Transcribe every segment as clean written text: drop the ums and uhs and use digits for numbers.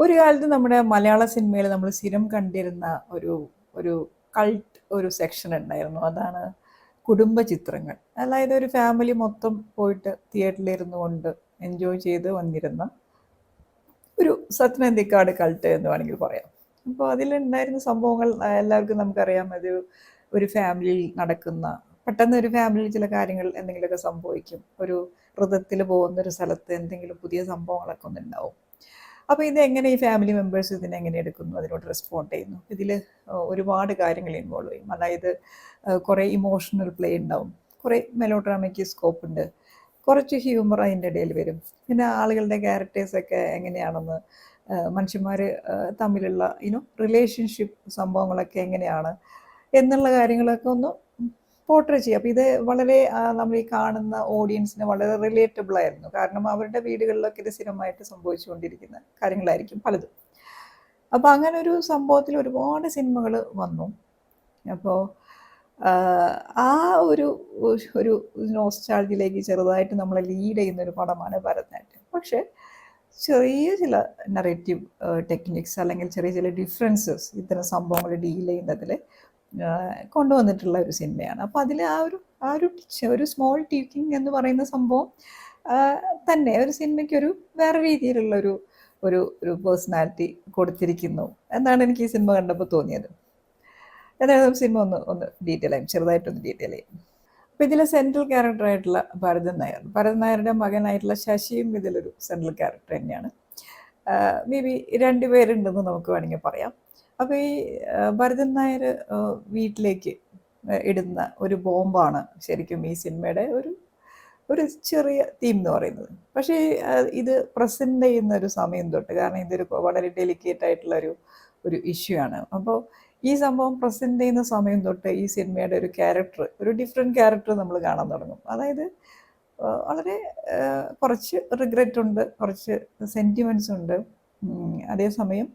ഒരു കാലത്ത് നമ്മുടെ മലയാള സിനിമയിൽ നമ്മൾ സ്ഥിരം കണ്ടിരുന്ന ഒരു ഒരു കൾട്ട് ഒരു സെക്ഷൻ ഉണ്ടായിരുന്നു. അതാണ് കുടുംബ ചിത്രങ്ങൾ. അതായത് ഒരു ഫാമിലി മൊത്തം പോയിട്ട് തിയേറ്ററിലിരുന്നു കൊണ്ട് എൻജോയ് ചെയ്ത് വന്നിരുന്ന ഒരു സത്യനന്ദിക്കാട് കൾട്ട് എന്ന് വേണമെങ്കിൽ പറയാം. അപ്പോൾ അതിലുണ്ടായിരുന്ന സംഭവങ്ങൾ എല്ലാവർക്കും നമുക്കറിയാം. അത് ഒരു ഫാമിലിയിൽ നടക്കുന്ന പെട്ടെന്ന് ഒരു ഫാമിലിയിൽ ചില കാര്യങ്ങൾ എന്തെങ്കിലുമൊക്കെ സംഭവിക്കും. ഒരു വ്രതത്തിൽ പോകുന്ന ഒരു സ്ഥലത്ത് എന്തെങ്കിലും പുതിയ സംഭവങ്ങളൊക്കെ ഒന്നുണ്ടാവും. അപ്പോൾ ഇതെങ്ങനെ ഈ ഫാമിലി മെമ്പേഴ്സ് ഇതിനെങ്ങനെ എടുക്കുന്നു, അതിനോട് റെസ്പോണ്ട് ചെയ്യുന്നു. ഇതിൽ ഒരുപാട് കാര്യങ്ങൾ ഇൻവോൾവ് ചെയ്യും. അതായത് കുറേ ഇമോഷണൽ പ്ലേ ഉണ്ടാവും, കുറേ മെലോഡ്രാമയ്ക്ക് സ്കോപ്പ് ഉണ്ട്, കുറച്ച് ഹ്യൂമർ അതിൻ്റെ ഇടയിൽ വരും. പിന്നെ ആളുകളുടെ ക്യാരക്ടേഴ്സൊക്കെ എങ്ങനെയാണെന്ന്, മനുഷ്യന്മാർ തമ്മിലുള്ള റിലേഷൻഷിപ്പ് സംഭവങ്ങളൊക്കെ എങ്ങനെയാണ് എന്നുള്ള കാര്യങ്ങളൊക്കെ ഒന്ന് പോർട്രേ ചെയ്യുക. അപ്പോൾ ഇത് വളരെ നമ്മൾ ഈ കാണുന്ന ഓഡിയൻസിന് വളരെ റിലേറ്റബിൾ ആയിരുന്നു. കാരണം അവരുടെ വീടുകളിലൊക്കെ ഇത് സ്ഥിരമായിട്ട് സംഭവിച്ചുകൊണ്ടിരിക്കുന്ന കാര്യങ്ങളായിരിക്കും പലതും. അപ്പോൾ അങ്ങനെ ഒരു സംഭവത്തിൽ ഒരുപാട് സിനിമകൾ വന്നു. അപ്പോൾ ആ ഒരു ഒരു നോസ്റ്റാൾജിയിലേക്ക് ചെറുതായിട്ട് നമ്മളെ ലീഡ് ചെയ്യുന്ന ഒരു പടമാണ് ഭരതനാട്യം. പക്ഷേ ചെറിയ ചില നറേറ്റീവ് ടെക്നിക്സ് അല്ലെങ്കിൽ ചെറിയ ചില ഡിഫറൻസസ് ഇത്തരം സംഭവങ്ങൾ ഡീൽ ചെയ്യുന്നതിൽ കൊണ്ടുവന്നിട്ടുള്ള ഒരു സിനിമയാണ്. അപ്പോൾ അതിൽ ഒരു സ്മോൾ ട്യൂക്കിംഗ് എന്ന് പറയുന്ന സംഭവം തന്നെ ഒരു സിനിമയ്ക്കൊരു വേറെ രീതിയിലുള്ള ഒരു ഒരു ഒരു പേഴ്സണാലിറ്റി കൊടുത്തിരിക്കുന്നു എന്നാണ് എനിക്ക് ഈ സിനിമ കണ്ടപ്പോൾ തോന്നിയത്. ഏതായാലും സിനിമ ഒന്ന് ഡീറ്റെയിൽ ആയും ചെറുതായിട്ടൊന്ന് ഡീറ്റെയിൽ ചെയ്യും. അപ്പോൾ ഇതിലെ സെൻട്രൽ ക്യാരക്ടറായിട്ടുള്ള ഭരതൻ നായരുടെ മകനായിട്ടുള്ള ശശിയും ഇതിലൊരു സെൻട്രൽ ക്യാരക്ടർ തന്നെയാണ്. മേ ബി രണ്ടുപേരുണ്ടെന്ന് നമുക്ക് വേണമെങ്കിൽ പറയാം. അപ്പോൾ ഈ ഭരതൻ നായർ വീട്ടിലേക്ക് ഇടുന്ന ഒരു ബോംബാണ് ശരിക്കും ഈ സിനിമയുടെ ഒരു ചെറിയ തീം എന്ന് പറയുന്നത്. പക്ഷേ ഇത് പ്രസൻറ്റ് ചെയ്യുന്ന ഒരു സമയം തൊട്ട്, കാരണം ഇതൊരു വളരെ ഡെലിക്കേറ്റ് ആയിട്ടുള്ള ഒരു ഇഷ്യൂ ആണ്. അപ്പോൾ ഈ സംഭവം പ്രസൻറ്റ് ചെയ്യുന്ന സമയം തൊട്ട് ഈ സിനിമയുടെ ഒരു ഡിഫറെൻറ്റ് ക്യാരക്ടർ നമ്മൾ കാണാൻ തുടങ്ങും. അതായത് വളരെ കുറച്ച് റിഗ്രറ്റ് ഉണ്ട്, കുറച്ച് സെൻറ്റിമെൻറ്റ്സ് ഉണ്ട്. അതേസമയം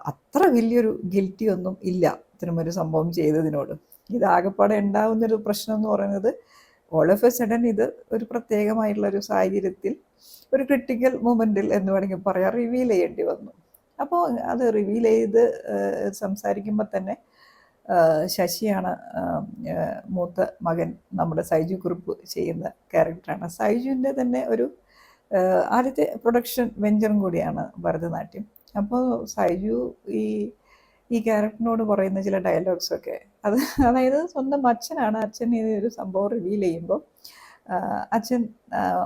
അത്ര വലിയൊരു ഗിൽറ്റി ഒന്നും ഇല്ല ഇത്തരമൊരു സംഭവം ചെയ്തതിനോട്. ഇതാകെപ്പാടെ ഉണ്ടാകുന്നൊരു പ്രശ്നം എന്ന് പറയുന്നത് ഓൾ ഓഫ് എ സഡൻ ഇത് ഒരു പ്രത്യേകമായിട്ടുള്ളൊരു സാഹചര്യത്തിൽ ഒരു ക്രിട്ടിക്കൽ മൊമെൻറ്റിൽ എന്ന് വേണമെങ്കിൽ പറയാം റിവീൽ ചെയ്യേണ്ടി വന്നു. അപ്പോൾ അത് റിവീൽ ചെയ്ത് സംസാരിക്കുമ്പോൾ തന്നെ ശശിയാണ് മൂത്ത മകൻ, നമ്മുടെ സൈജു കുറുപ്പ് ചെയ്യുന്ന ക്യാരക്ടറാണ്. സൈജുവിൻ്റെ തന്നെ ഒരു ആദ്യത്തെ പ്രൊഡക്ഷൻ വെഞ്ചറും കൂടിയാണ് ഭരതനാട്യം. അപ്പോൾ സൈജു ഈ ക്യാരക്ടറിനോട് പറയുന്ന ചില ഡയലോഗ്സൊക്കെ അതായത് സ്വന്തം അച്ഛനാണ്. അച്ഛൻ ഈ ഒരു സംഭവം റിവീൽ ചെയ്യുമ്പോൾ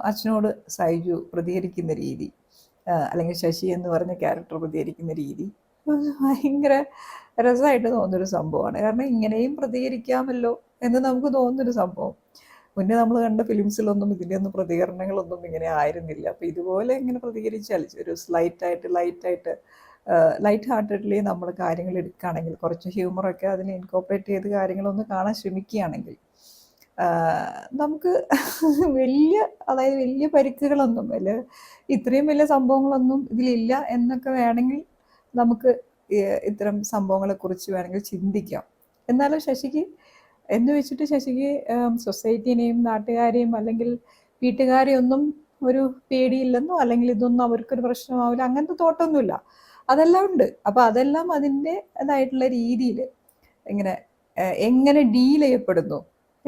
അച്ഛനോട് സൈജു പ്രതികരിക്കുന്ന രീതി, അല്ലെങ്കിൽ ശശി എന്ന് പറഞ്ഞ ക്യാരക്ടർ പ്രതികരിക്കുന്ന രീതി ഭയങ്കര രസമായിട്ട് തോന്നുന്നൊരു സംഭവമാണ്. കാരണം ഇങ്ങനെയും പ്രതികരിക്കാമല്ലോ എന്ന് നമുക്ക് തോന്നുന്നൊരു സംഭവം. മുന്നേ നമ്മൾ കണ്ട ഫിലിംസിലൊന്നും ഇതിൻ്റെ ഒന്നും പ്രതികരണങ്ങളൊന്നും ഇങ്ങനെ ആയിരുന്നില്ല. അപ്പോൾ ഇതുപോലെ ഇങ്ങനെ പ്രതികരിച്ചാൽ ഒരു ലൈറ്റ് ഹാർട്ടഡ്ലി നമ്മൾ കാര്യങ്ങൾ എടുക്കുകയാണെങ്കിൽ, കുറച്ച് ഹ്യൂമറൊക്കെ അതിൽ ഇൻകോപ്പറേറ്റ് ചെയ്ത് കാര്യങ്ങളൊന്ന് കാണാൻ ശ്രമിക്കുകയാണെങ്കിൽ നമുക്ക് വലിയ പരിക്കുകളൊന്നും ഇത്രയും വലിയ സംഭവങ്ങളൊന്നും ഇതിലില്ല എന്നൊക്കെ വേണമെങ്കിൽ നമുക്ക് ഇത്തരം സംഭവങ്ങളെക്കുറിച്ച് വേണമെങ്കിൽ ചിന്തിക്കാം. എന്നാലും ശശിക്ക് എന്ന് വെച്ചിട്ട് ശശിക്ക് സൊസൈറ്റീനെയും നാട്ടുകാരെയും അല്ലെങ്കിൽ വീട്ടുകാരെയും ഒന്നും ഒരു പേടിയില്ലെന്നോ അല്ലെങ്കിൽ ഇതൊന്നും അവർക്കൊരു പ്രശ്നമാവില്ല അങ്ങനത്തെ തോട്ടൊന്നുമില്ല. അതെല്ലാം ഉണ്ട്. അപ്പോൾ അതെല്ലാം അതിൻ്റെതായിട്ടുള്ള രീതിയിൽ എങ്ങനെ ഡീൽ ചെയ്യപ്പെടുന്നു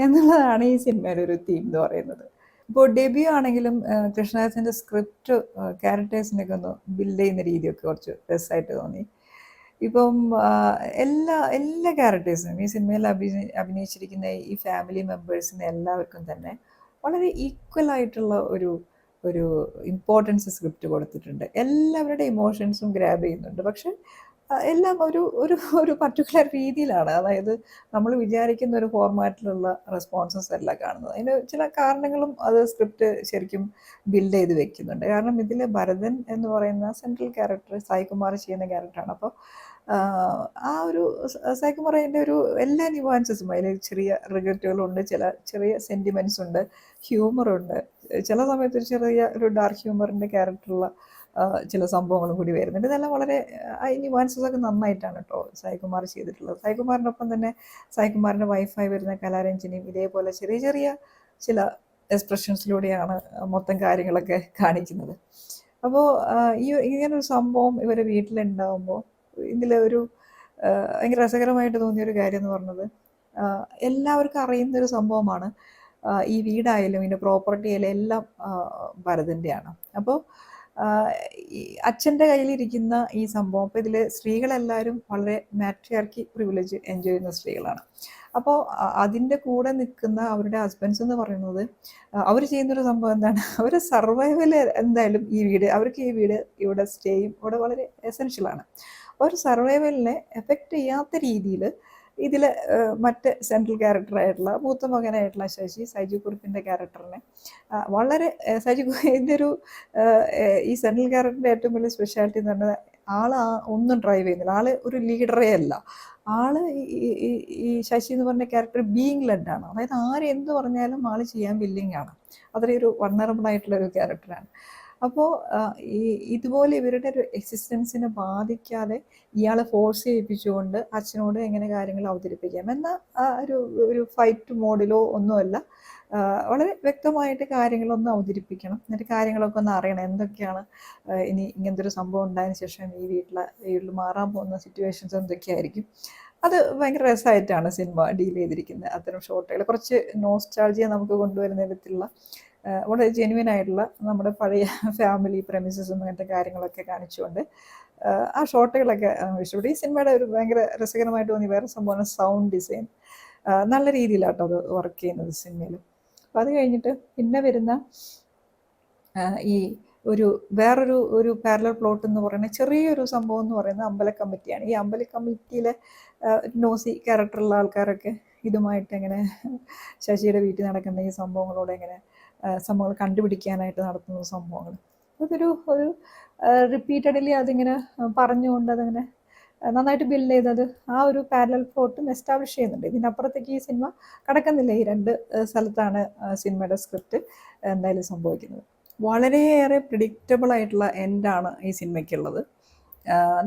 എന്നുള്ളതാണ് ഈ സിനിമയുടെ ഒരു തീം എന്ന് പറയുന്നത്. ഇപ്പോൾ ഡെബ്യൂ ആണെങ്കിലും കൃഷ്ണദാസിൻ്റെ സ്ക്രിപ്റ്റ് ക്യാരക്ടേഴ്സിനൊക്കെ ഒന്ന് ബിൽഡ് ചെയ്യുന്ന രീതിയൊക്കെ കുറച്ച് രസമായിട്ട് തോന്നി. ഇപ്പം എല്ലാ ക്യാരക്ടേഴ്സിനും ഈ സിനിമയിൽ അഭിനയിച്ചിരിക്കുന്ന ഈ ഫാമിലി മെമ്പേഴ്സിന് എല്ലാവർക്കും തന്നെ വളരെ ഈക്വൽ ആയിട്ടുള്ള ഒരു ഇമ്പോർട്ടൻസ് സ്ക്രിപ്റ്റ് കൊടുത്തിട്ടുണ്ട്. എല്ലാവരുടെ ഇമോഷൻസും ഗ്രാബ് ചെയ്യുന്നുണ്ട്. പക്ഷെ എല്ലാം ഒരു പർട്ടിക്കുലർ രീതിയിലാണ്. അതായത് നമ്മൾ വിചാരിക്കുന്ന ഒരു ഫോർമാറ്റിലുള്ള റെസ്പോൺസസ് അല്ല കാണുന്നത്. അതിന് ചില കാരണങ്ങളും അത് സ്ക്രിപ്റ്റ് ശരിക്കും ബിൽഡ് ചെയ്ത് വെക്കുന്നുണ്ട്. കാരണം ഇതിൽ ഭരതൻ എന്ന് പറയുന്ന സെൻട്രൽ ക്യാരക്ടർ സായികുമാർ ചെയ്യുന്ന ക്യാരക്ടറാണ്. അപ്പോൾ ആ ഒരു സായികുമാറിൻ്റെ എല്ലാ ന്യൂവാൻസസും അതിൽ ചെറിയ റിഗ്രറ്റുകളുണ്ട്, ചെറിയ സെൻറ്റിമെൻറ്റ്സ് ഉണ്ട്, ഹ്യൂമറുണ്ട്. ചില സമയത്ത് ഒരു ഡാർക്ക് ഹ്യൂമറിൻ്റെ ക്യാരക്ടറുള്ള ചില സംഭവങ്ങളും കൂടി വരുന്നുണ്ട്. ഇതെല്ലാം വളരെ ന്യൂവാൻസസൊക്കെ നന്നായിട്ടാണ് കേട്ടോ സായികുമാർ ചെയ്തിട്ടുള്ളത്. സായികുമാറിനൊപ്പം തന്നെ സായികുമാറിൻ്റെ വൈഫായി വരുന്ന കലാരഞ്ജനിയും ഇതേപോലെ ചെറിയ ചില എക്സ്പ്രഷൻസിലൂടെയാണ് മൊത്തം കാര്യങ്ങളൊക്കെ കാണിക്കുന്നത്. അപ്പോൾ ഈ ഇങ്ങനൊരു സംഭവം ഇവരെ വീട്ടിലുണ്ടാകുമ്പോൾ ഇതിലൊരു ഭയങ്കര രസകരമായിട്ട് തോന്നിയൊരു കാര്യം എന്ന് പറഞ്ഞത്, എല്ലാവർക്കും അറിയുന്നൊരു സംഭവമാണ്. ഈ വീടായാലും ഇതിൻ്റെ പ്രോപ്പർട്ടി ആയാലും എല്ലാം ഭരതൻ്റെയാണ്. അപ്പോൾ ഈ അച്ഛൻ്റെ കയ്യിലിരിക്കുന്ന ഈ സംഭവം, അപ്പോൾ ഇതിൽ സ്ത്രീകളെല്ലാവരും വളരെ മാട്രിയാർക്കി പ്രിവിലേജ് എൻജോയ് ചെയ്യുന്ന സ്ത്രീകളാണ്. അപ്പോൾ അതിൻ്റെ കൂടെ നിൽക്കുന്ന അവരുടെ ഹസ്ബൻഡ്സ് എന്ന് പറയുന്നത് അവർ ചെയ്യുന്നൊരു സംഭവം എന്താണ്, അവർ സർവൈവൽ എന്തായാലും ഈ വീട്, അവർക്ക് ഈ വീട് ഇവിടെ സ്റ്റേയും ഇവിടെ വളരെ എസെൻഷ്യലാണ്. അപ്പോൾ ഒരു സർവൈവലിനെ എഫക്റ്റ് ചെയ്യാത്ത രീതിയിൽ ഇതിൽ മറ്റ് സെൻട്രൽ ക്യാരക്ടറായിട്ടുള്ള മൂത്ത മകനായിട്ടുള്ള സൈജു കുറുപ്പിൻ്റെ ക്യാരക്ടറിനെ വളരെ ഇതിൻ്റെ ഒരു ഈ സെൻട്രൽ ക്യാരക്ടറിൻ്റെ ഏറ്റവും വലിയ സ്പെഷ്യാലിറ്റി എന്ന് പറഞ്ഞാൽ ഒന്നും ഡ്രൈവ് ചെയ്യുന്നില്ല, ആള് ഒരു ലീഡറേ അല്ല. ആള് ഈ ശശി എന്ന് പറഞ്ഞ ക്യാരക്ടർ ബീയിങ് ലെഡ് ആണ്. അതായത് ആരെന്ത് പറഞ്ഞാലും ആള് ചെയ്യാൻ വില്ലിങ് ആണ്. അത്രയും ഒരു വൾണറബിൾ ആയിട്ടുള്ള ഒരു ക്യാരക്ടറാണ്. അപ്പോൾ ഇതുപോലെ ഇവരുടെ ഒരു എക്സിസ്റ്റൻസിനെ ബാധിക്കാതെ ഇയാളെ ഫോഴ്സ് ചെയ്യിപ്പിച്ചുകൊണ്ട് അച്ഛനോട് എങ്ങനെ കാര്യങ്ങൾ അവതരിപ്പിക്കാം എന്ന ഒരു ഫൈറ്റ് മോഡിലോ ഒന്നുമല്ല, വളരെ വ്യക്തമായിട്ട് കാര്യങ്ങളൊന്ന് അവതരിപ്പിക്കണം. എന്നിട്ട് കാര്യങ്ങളൊക്കെ ഒന്ന് അറിയണം, എന്തൊക്കെയാണ് ഇനി ഇങ്ങനത്തെ ഒരു സംഭവം ഉണ്ടായതിനു ശേഷം ഈ വീട്ടിൽ മാറാൻ പോകുന്ന സിറ്റുവേഷൻസ് എന്തൊക്കെയായിരിക്കും. അത് ഭയങ്കര രസമായിട്ടാണ് സിനിമ ഡീൽ ചെയ്തിരിക്കുന്നത്. അത്തരം ഷോട്ടുകൾ കുറച്ച് നോസ്റ്റാൾജിയ നമുക്ക് കൊണ്ടുവരുന്ന വിധത്തിലുള്ള വളരെ ജെന്യുവൻ ആയിട്ടുള്ള നമ്മുടെ പഴയ ഫാമിലി പ്രമിസസും അങ്ങനത്തെ കാര്യങ്ങളൊക്കെ കാണിച്ചുകൊണ്ട് ആ ഷോട്ടുകളൊക്കെ ഇഷ്ടപ്പെട്ടു. ഈ സിനിമയുടെ ഒരു ഭയങ്കര രസകരമായിട്ട് തോന്നി വേറെ സംഭവമാണ് സൗണ്ട് ഡിസൈൻ. നല്ല രീതിയിലാട്ടോ അത് വർക്ക് ചെയ്യുന്നത് സിനിമയിൽ. അപ്പോൾ അത് കഴിഞ്ഞിട്ട് പിന്നെ വരുന്ന ഈ വേറൊരു പാരലൽ പ്ലോട്ട് എന്ന് പറയുന്ന ചെറിയൊരു സംഭവം എന്ന് പറയുന്നത് അമ്പല കമ്മിറ്റിയാണ്. ഈ അമ്പല കമ്മിറ്റിയിലെ നോസി ക്യാരക്ടറുള്ള ആൾക്കാരൊക്കെ ഇതുമായിട്ട് എങ്ങനെ ശശിയുടെ വീട്ടിൽ നടക്കുന്ന ഈ സംഭവങ്ങളോട് എങ്ങനെ സംഭവങ്ങൾ കണ്ടുപിടിക്കാനായിട്ട് നടത്തുന്ന സംഭവങ്ങൾ, അതൊരു റിപ്പീറ്റഡ്ലി അതിങ്ങനെ പറഞ്ഞുകൊണ്ട് അതങ്ങനെ നന്നായിട്ട് ബിൽഡ് ചെയ്തത് ആ ഒരു പാരലൽ പ്ലോട്ടും എസ്റ്റാബ്ലിഷ് ചെയ്യുന്നുണ്ട്. ഇതിനപ്പുറത്തേക്ക് ഈ സിനിമ കടക്കുന്നില്ല. ഈ രണ്ട് സ്ഥലത്താണ് സിനിമയുടെ സ്ക്രിപ്റ്റ് എന്തായാലും സംഭവിക്കുന്നത്. വളരെയേറെ പ്രിഡിക്റ്റബിൾ ആയിട്ടുള്ള എൻഡാണ് ഈ സിനിമയ്ക്കുള്ളത്.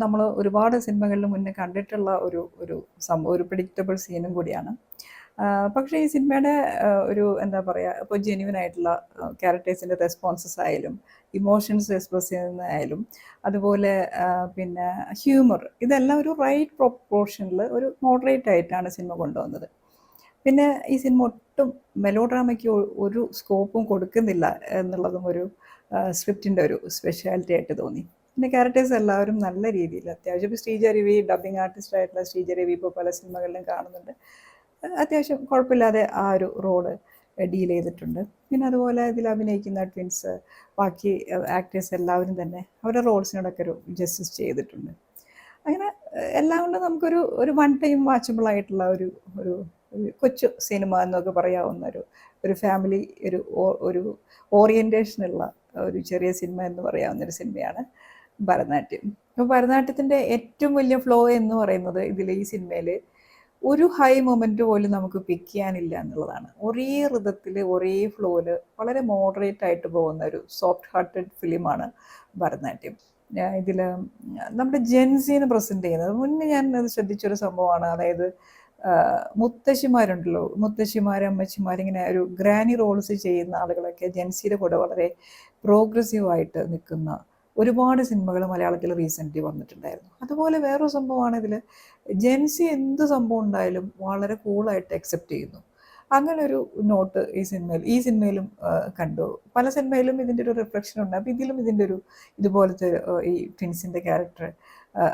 നമ്മൾ ഒരുപാട് സിനിമകളിൽ മുന്നേ കണ്ടിട്ടുള്ള ഒരു പ്രിഡിക്റ്റബിൾ സീനും കൂടിയാണ്. പക്ഷേ ഈ സിനിമയുടെ എന്താ പറയുക, ഇപ്പോൾ ജെന്യുവൻ ആയിട്ടുള്ള ക്യാരക്ടേഴ്സിൻ്റെ റെസ്പോൺസസ് ആയാലും ഇമോഷൻസ് എക്സ്പ്രസ് ചെയ്യുന്നതായാലും അതുപോലെ പിന്നെ ഹ്യൂമർ, ഇതെല്ലാം ഒരു റൈറ്റ് പ്രൊപ്പോർഷനിൽ ഒരു മോഡറേറ്റ് ആയിട്ടാണ് സിനിമ കൊണ്ടുവന്നത്. പിന്നെ ഈ സിനിമ ഒട്ടും മെലോ ഡ്രാമയ്ക്ക് ഒരു സ്കോപ്പും കൊടുക്കുന്നില്ല എന്നുള്ളതും ഒരു സ്ക്രിപ്റ്റിൻ്റെ ഒരു സ്പെഷ്യാലിറ്റി ആയിട്ട് തോന്നി. പിന്നെ ക്യാരക്ടേഴ്സ് എല്ലാവരും നല്ല രീതിയിൽ അത്യാവശ്യം, ഇപ്പോൾ ശ്രീജ രവി ഡബിങ് ആർട്ടിസ്റ്റ് ആയിട്ടുള്ള ശ്രീജ രവി ഇപ്പോൾ പല സിനിമകളിലും കാണുന്നുണ്ട്. അത്യാവശ്യം കുഴപ്പമില്ലാതെ ആ ഒരു റോള് ഡീൽ ചെയ്തിട്ടുണ്ട്. പിന്നെ അതുപോലെ ഇതിൽ അഭിനയിക്കുന്ന ട്വിൻസ്, ബാക്കി ആക്ടേഴ്സ് എല്ലാവരും തന്നെ അവരുടെ റോൾസിനോടൊക്കെ ഒരു ജസ്റ്റിസ് ചെയ്തിട്ടുണ്ട്. അങ്ങനെ എല്ലാം കൊണ്ടും നമുക്കൊരു വൺ ടൈം വാച്ചബിൾ ആയിട്ടുള്ള ഒരു കൊച്ചു സിനിമ എന്നൊക്കെ പറയാവുന്ന ഒരു ഫാമിലി ഒരു ഓറിയൻറ്റേഷനുള്ള ഒരു ചെറിയ സിനിമ എന്ന് പറയാവുന്നൊരു സിനിമയാണ് ഭരതനാട്യം. അപ്പോൾ ഭരതനാട്യത്തിൻ്റെ ഏറ്റവും വലിയ ഫ്ലോ എന്ന് പറയുന്നത് ഈ സിനിമയിൽ ഒരു ഹൈ മൊമെൻറ്റ് പോലും നമുക്ക് പിക്ക് ചെയ്യാനില്ല എന്നുള്ളതാണ്. ഒരേ ഋതത്തിൽ ഒരേ ഫ്ലോയിൽ വളരെ മോഡറേറ്റ് ആയിട്ട് പോകുന്ന ഒരു സോഫ്റ്റ് ഹാർട്ടഡ് ഫിലിമാണ് ഭരതനാട്യം. ഇതിൽ നമ്മുടെ ജെൻസിനെ പ്രസൻറ്റ് ചെയ്യുന്നത് മുന്നേ ഞാൻ അത് ശ്രദ്ധിച്ചൊരു സംഭവമാണ്. അതായത് മുത്തശ്ശിമാരുണ്ടല്ലോ, അമ്മച്ചിമാർ, ഇങ്ങനെ ഒരു ഗ്രാനി റോൾസ് ചെയ്യുന്ന ആളുകളൊക്കെ ജെൻസിയുടെ കൂടെ വളരെ പ്രോഗ്രസീവായിട്ട് നിൽക്കുന്ന ഒരുപാട് സിനിമകൾ മലയാളത്തിൽ റീസെൻ്റ്ലി വന്നിട്ടുണ്ടായിരുന്നു. അതുപോലെ വേറൊരു സംഭവമാണ് ഇതിൽ ജെൻസി എന്ത് സംഭവം ഉണ്ടായാലും വളരെ കൂളായിട്ട് അക്സെപ്റ്റ് ചെയ്യുന്നു. അങ്ങനെ ഒരു നോട്ട് ഈ സിനിമയിലും കണ്ടു. പല സിനിമയിലും ഇതിൻ്റെ ഒരു റിഫ്ലക്ഷൻ ഉണ്ട്. അപ്പോൾ ഇതിലും ഇതിൻ്റെ ഇതുപോലത്തെ ഈ ട്വിൻസിൻ്റെ ക്യാരക്ടർ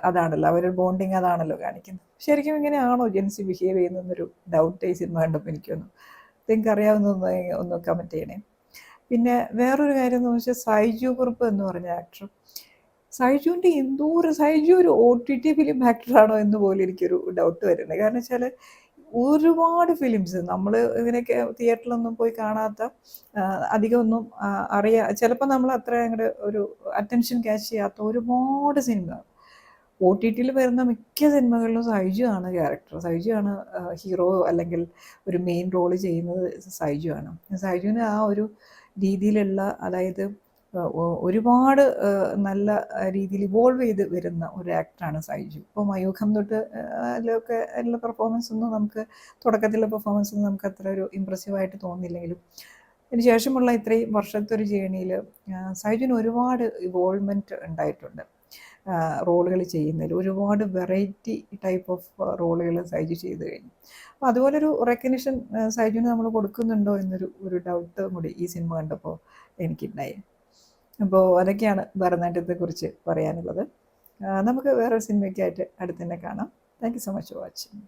അതാണല്ലോ, അവരുടെ ബോണ്ടിങ് അതാണല്ലോ കാണിക്കുന്നത്. ശരിക്കും ഇങ്ങനെയാണോ ജെൻസി ബിഹേവ് ചെയ്യുന്നതെന്നൊരു ഡൗട്ട് ഈ സിനിമ കണ്ടപ്പോൾ എനിക്കൊന്നു. നിങ്ങൾക്ക് അറിയാവുന്നതൊന്ന് ഒന്ന് കമൻറ്റ് ചെയ്യണേ. പിന്നെ വേറൊരു കാര്യം എന്ന് വെച്ചാൽ സൈജു കുറുപ്പ് എന്ന് പറഞ്ഞ ആക്ടർ, സൈജു ഒരു OTT ഫിലിം ആക്ടറാണോ എന്ന് പോലും എനിക്കൊരു ഡൗട്ട് വരുന്നത്. കാരണം വെച്ചാൽ ഒരുപാട് ഫിലിംസ് നമ്മൾ ഇങ്ങനെയൊക്കെ തിയേറ്ററിലൊന്നും പോയി കാണാത്ത, അധികമൊന്നും ചിലപ്പോൾ നമ്മൾ അത്ര അങ്ങോട്ട് ഒരു അറ്റൻഷൻ ക്യാച്ച് ചെയ്യാത്ത ഒരുപാട് സിനിമ OTTയിൽ വരുന്ന മിക്ക സിനിമകളിലും സൈജു ആണ് ക്യാരക്ടർ, സൈജു ആണ് ഹീറോ, അല്ലെങ്കിൽ ഒരു മെയിൻ റോള് ചെയ്യുന്നത് സൈജു ആണ്. സൈജുവിന് ആ ഒരു രീതിയിലുള്ള, അതായത് ഒരുപാട് നല്ല രീതിയിൽ ഇവോൾവ് ചെയ്ത് വരുന്ന ഒരു ആക്ടറാണ് സൈജു. ഇപ്പോൾ മയൂഖം തൊട്ട് അതിലൊക്കെ ഉള്ള പെർഫോമൻസ് ഒന്നും തുടക്കത്തിലുള്ള പെർഫോമൻസ് ഒന്നും നമുക്ക് അത്ര ഒരു ഇമ്പ്രസീവായിട്ട് തോന്നില്ലെങ്കിലും ഇതിന് ശേഷമുള്ള ഇത്രയും വർഷത്തെ ഒരു ജേണിയിൽ സൈജുന് ഒരുപാട് ഇവോൾവ്മെൻറ്റ് ഉണ്ടായിട്ടുണ്ട്. റോളുകൾ ചെയ്യുന്നതിൽ ഒരുപാട് വെറൈറ്റി ടൈപ്പ് ഓഫ് റോളുകൾ സൈജു ചെയ്ത് കഴിഞ്ഞു. അപ്പോൾ അതുപോലൊരു റെക്കഗ്നിഷൻ സൈജുന് നമ്മൾ കൊടുക്കുന്നുണ്ടോ എന്നൊരു ഡൗട്ട് കൂടി ഈ സിനിമ കണ്ടപ്പോൾ എനിക്കുണ്ടായി. അപ്പോൾ അതൊക്കെയാണ് ഭരതനാട്യത്തെക്കുറിച്ച് പറയാനുള്ളത്. നമുക്ക് വേറൊരു സിനിമയ്ക്കായിട്ട് അടുത്ത് തന്നെ കാണാം. Thank you so much for watching.